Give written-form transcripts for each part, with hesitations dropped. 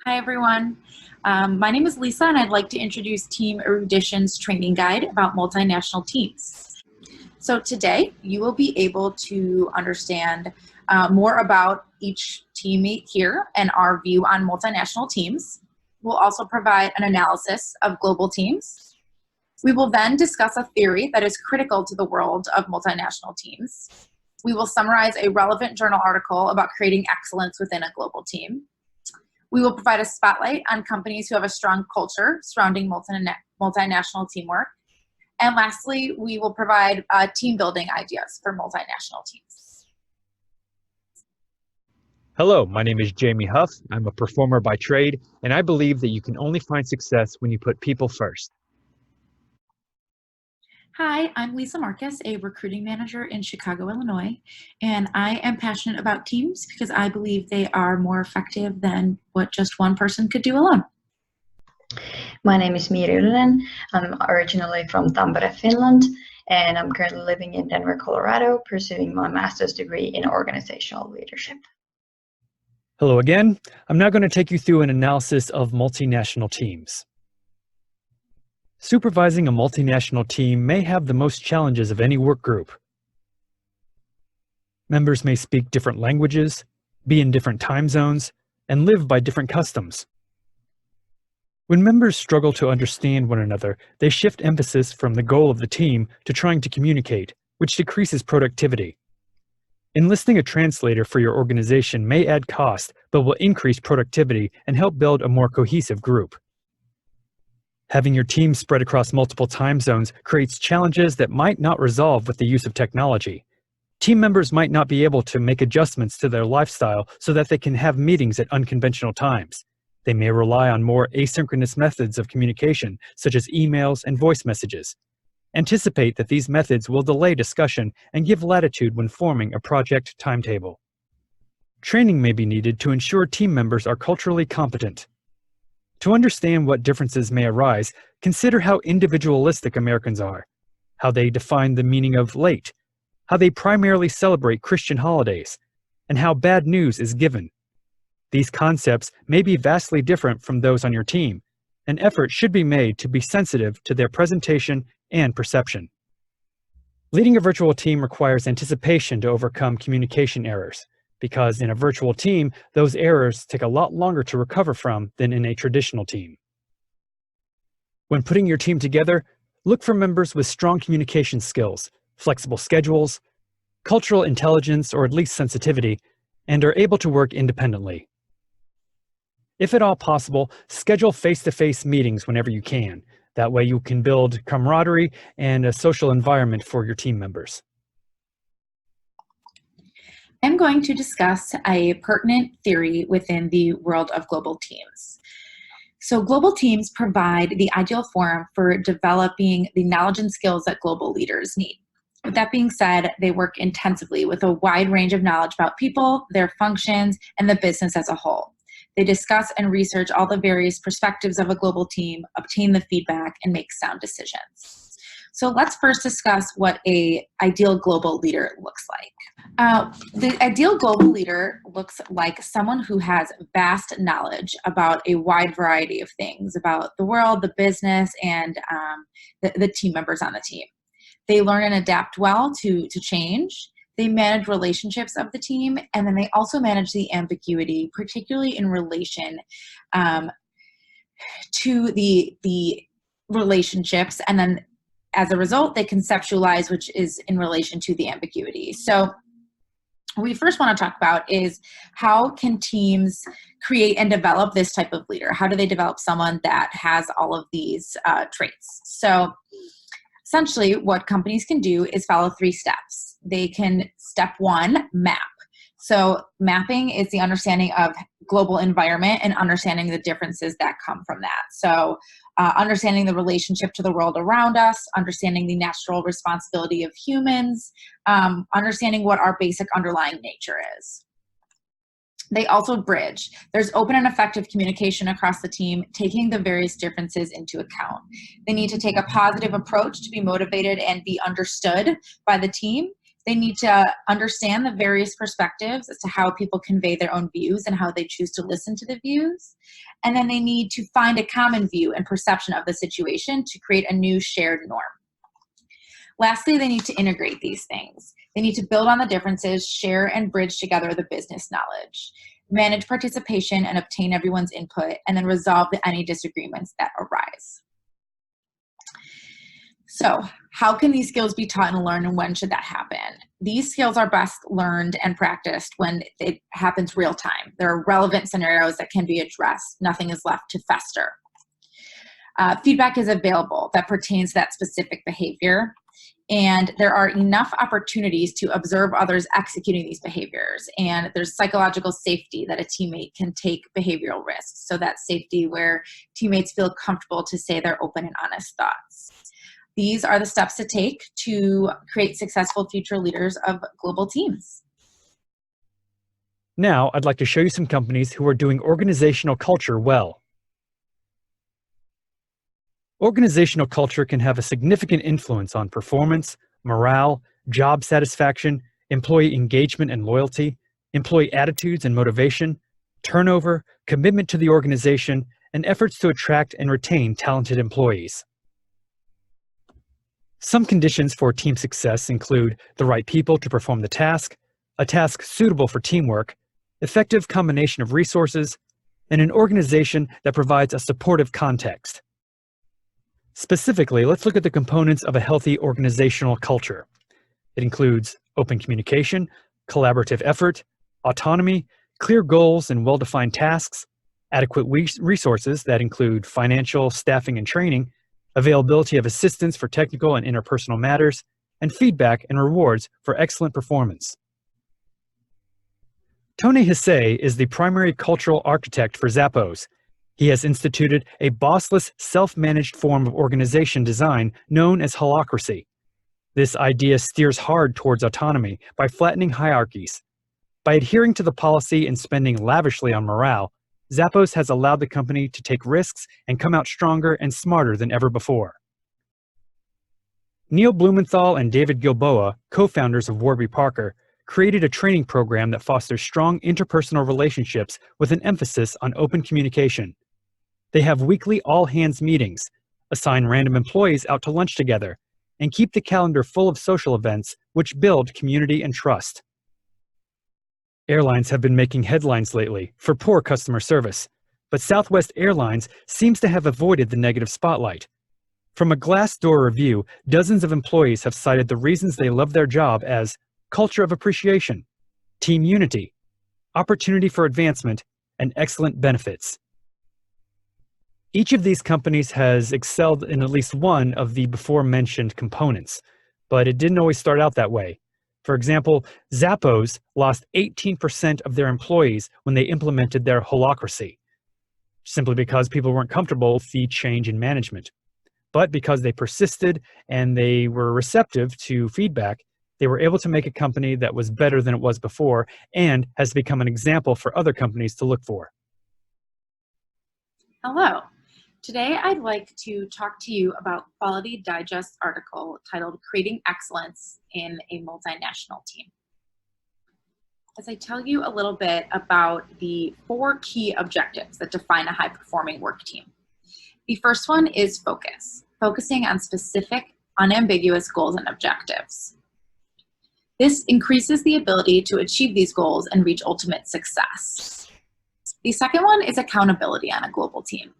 Hi, everyone. My name is Lisa, and I'd like to introduce Team Erudition's training guide about multinational teams. So today, you will be able to understand more about each teammate here and our view on multinational teams. We'll also provide an analysis of global teams. We will then discuss a theory that is critical to the world of multinational teams. We will summarize a relevant journal article about creating excellence within a global team. We will provide a spotlight on companies who have a strong culture surrounding multinational teamwork. And lastly, we will provide team building ideas for multinational teams. Hello, my name is Jamie Huff. I'm a performer by trade, and I believe that you can only find success when you put people first. Hi, I'm Lisa Marcus, a recruiting manager in Chicago, Illinois, and I am passionate about teams because I believe they are more effective than what just one person could do alone. My name is Erudition. I'm originally from Tampere, Finland, and I'm currently living in Denver, Colorado, pursuing my master's degree in organizational leadership. Hello again. I'm now going to take you through an analysis of multinational teams. Supervising a multinational team may have the most challenges of any work group. Members may speak different languages, be in different time zones, and live by different customs. When members struggle to understand one another, they shift emphasis from the goal of the team to trying to communicate, which decreases productivity. Enlisting a translator for your organization may add cost, but will increase productivity and help build a more cohesive group. Having your team spread across multiple time zones creates challenges that might not resolve with the use of technology. Team members might not be able to make adjustments to their lifestyle so that they can have meetings at unconventional times. They may rely on more asynchronous methods of communication, such as emails and voice messages. Anticipate that these methods will delay discussion and give latitude when forming a project timetable. Training may be needed to ensure team members are culturally competent. To understand what differences may arise, consider how individualistic Americans are, how they define the meaning of late, how they primarily celebrate Christian holidays, and how bad news is given. These concepts may be vastly different from those on your team, and effort should be made to be sensitive to their presentation and perception. Leading a virtual team requires anticipation to overcome communication errors, because in a virtual team, those errors take a lot longer to recover from than in a traditional team. When putting your team together, look for members with strong communication skills, flexible schedules, cultural intelligence or at least sensitivity, and are able to work independently. If at all possible, schedule face-to-face meetings whenever you can. That way you can build camaraderie and a social environment for your team members. I'm going to discuss a pertinent theory within the world of global teams. So global teams provide the ideal forum for developing the knowledge and skills that global leaders need. With that being said, they work intensively with a wide range of knowledge about people, their functions, and the business as a whole. They discuss and research all the various perspectives of a global team, obtain the feedback, and make sound decisions. So let's first discuss what an ideal global leader looks like. The ideal global leader looks like someone who has vast knowledge about a wide variety of things, about the world, the business, and the team members on the team. They learn and adapt well to change. They manage relationships of the team, and then they also manage the ambiguity, particularly in relation to the relationships, and then as a result, they conceptualize, which is in relation to the ambiguity. So what we first want to talk about is how can teams create and develop this type of leader? How do they develop someone that has all of these traits? So essentially what companies can do is follow 3 steps. They can, step 1, map. So mapping is the understanding of global environment and understanding the differences that come from that. So understanding the relationship to the world around us, understanding the natural responsibility of humans, understanding what our basic underlying nature is. They also bridge. There's open and effective communication across the team, taking the various differences into account. They need to take a positive approach to be motivated and be understood by the team. They need to understand the various perspectives as to how people convey their own views and how they choose to listen to the views. And then they need to find a common view and perception of the situation to create a new shared norm. Lastly, they need to integrate these things. They need to build on the differences, share and bridge together the business knowledge, manage participation and obtain everyone's input, and then resolve any disagreements that arise. So, how can these skills be taught and learned, and when should that happen? These skills are best learned and practiced when it happens real time. There are relevant scenarios that can be addressed. Nothing is left to fester. Feedback is available that pertains to that specific behavior, and there are enough opportunities to observe others executing these behaviors, and there's psychological safety that a teammate can take behavioral risks, so that safety where teammates feel comfortable to say their open and honest thoughts. These are the steps to take to create successful future leaders of global teams. Now, I'd like to show you some companies who are doing organizational culture well. Organizational culture can have a significant influence on performance, morale, job satisfaction, employee engagement and loyalty, employee attitudes and motivation, turnover, commitment to the organization, and efforts to attract and retain talented employees. Some conditions for team success include the right people to perform the task, a task suitable for teamwork, effective combination of resources, and an organization that provides a supportive context. Specifically, let's look at the components of a healthy organizational culture. It includes open communication, collaborative effort, autonomy, clear goals and well-defined tasks, adequate resources that include financial, staffing, and training, availability of assistance for technical and interpersonal matters, and feedback and rewards for excellent performance. Tony Hsieh is the primary cultural architect for Zappos. He has instituted a bossless, self-managed form of organization design known as holacracy. This idea steers hard towards autonomy by flattening hierarchies. By adhering to the policy and spending lavishly on morale, Zappos has allowed the company to take risks and come out stronger and smarter than ever before. Neil Blumenthal and David Gilboa, co-founders of Warby Parker, created a training program that fosters strong interpersonal relationships with an emphasis on open communication. They have weekly all-hands meetings, assign random employees out to lunch together, and keep the calendar full of social events which build community and trust. Airlines have been making headlines lately for poor customer service, but Southwest Airlines seems to have avoided the negative spotlight. From a Glassdoor review, dozens of employees have cited the reasons they love their job as culture of appreciation, team unity, opportunity for advancement, and excellent benefits. Each of these companies has excelled in at least one of the before-mentioned components, but it didn't always start out that way. For example, Zappos lost 18% of their employees when they implemented their holacracy, simply because people weren't comfortable with the change in management. But because they persisted and they were receptive to feedback, they were able to make a company that was better than it was before and has become an example for other companies to look for. Hello. Today, I'd like to talk to you about Quality Digest article titled Creating Excellence in a Multinational Team. As I tell you a little bit about the 4 key objectives that define a high-performing work team. The first one is focus, focusing on specific, unambiguous goals and objectives. This increases the ability to achieve these goals and reach ultimate success. The second one is accountability on a global team.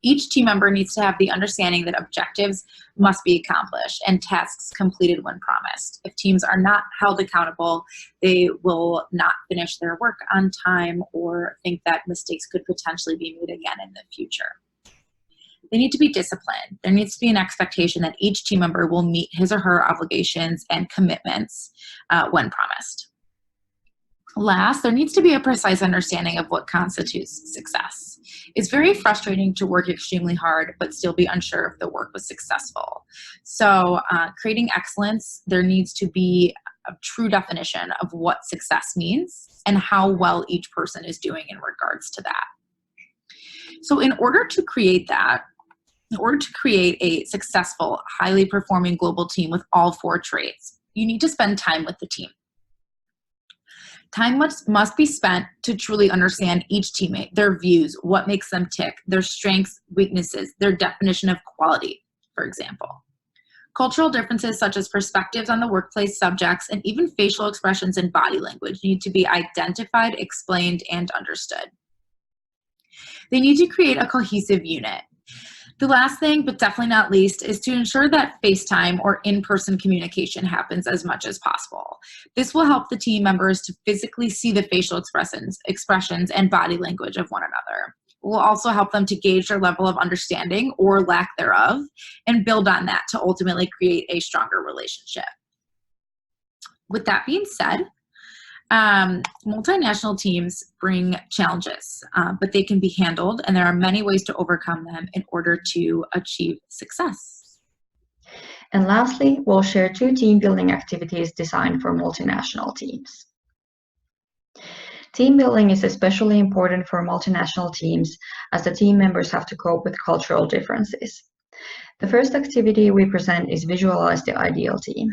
Each team member needs to have the understanding that objectives must be accomplished and tasks completed when promised. If teams are not held accountable, they will not finish their work on time or think that mistakes could potentially be made again in the future. They need to be disciplined. There needs to be an expectation that each team member will meet his or her obligations and commitments when promised. Last, there needs to be a precise understanding of what constitutes success. It's very frustrating to work extremely hard but still be unsure if the work was successful. So creating excellence, there needs to be a true definition of what success means and how well each person is doing in regards to that. So in order to create that, in order to create a successful, highly performing global team with all 4 traits, you need to spend time with the team. Time must be spent to truly understand each teammate, their views, what makes them tick, their strengths, weaknesses, their definition of quality, for example. Cultural differences such as perspectives on the workplace subjects and even facial expressions and body language need to be identified, explained, and understood. They need to create a cohesive unit. The last thing, but definitely not least, is to ensure that FaceTime or in-person communication happens as much as possible. This will help the team members to physically see the facial expressions and body language of one another. It will also help them to gauge their level of understanding or lack thereof and build on that to ultimately create a stronger relationship. With that being said, multinational teams bring challenges, but they can be handled, and there are many ways to overcome them in order to achieve success. And lastly, we'll share 2 team building activities designed for multinational teams. Team building is especially important for multinational teams as the team members have to cope with cultural differences. The first activity we present is Visualize the Ideal Team.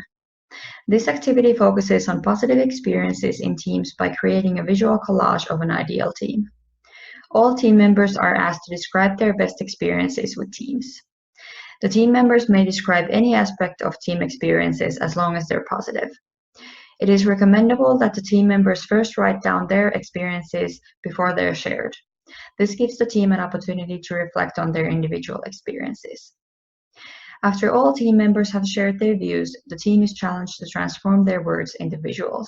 This activity focuses on positive experiences in teams by creating a visual collage of an ideal team. All team members are asked to describe their best experiences with teams. The team members may describe any aspect of team experiences as long as they're positive. It is recommendable that the team members first write down their experiences before they're shared. This gives the team an opportunity to reflect on their individual experiences. After all team members have shared their views, the team is challenged to transform their words into visuals.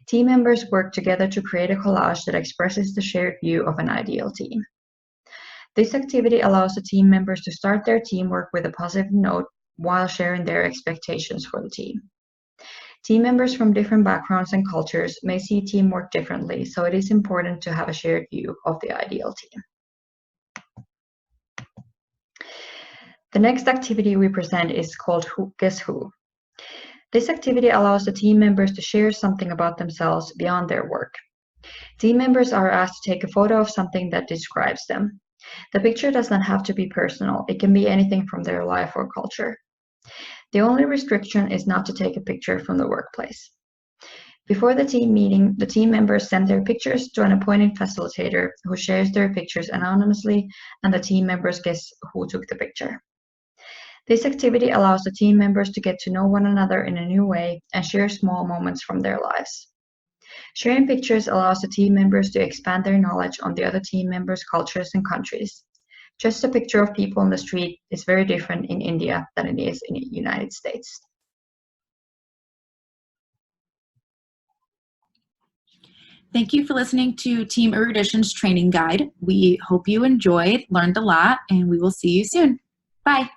Team members work together to create a collage that expresses the shared view of an ideal team. This activity allows the team members to start their teamwork with a positive note while sharing their expectations for the team. Team members from different backgrounds and cultures may see teamwork differently, so it is important to have a shared view of the ideal team. The next activity we present is called Guess Who. This activity allows the team members to share something about themselves beyond their work. Team members are asked to take a photo of something that describes them. The picture does not have to be personal. It can be anything from their life or culture. The only restriction is not to take a picture from the workplace. Before the team meeting, the team members send their pictures to an appointed facilitator who shares their pictures anonymously, and the team members guess who took the picture. This activity allows the team members to get to know one another in a new way and share small moments from their lives. Sharing pictures allows the team members to expand their knowledge on the other team members' cultures and countries. Just a picture of people on the street is very different in India than it is in the United States. Thank you for listening to Team Erudition's training guide. We hope you enjoyed, learned a lot, and we will see you soon. Bye.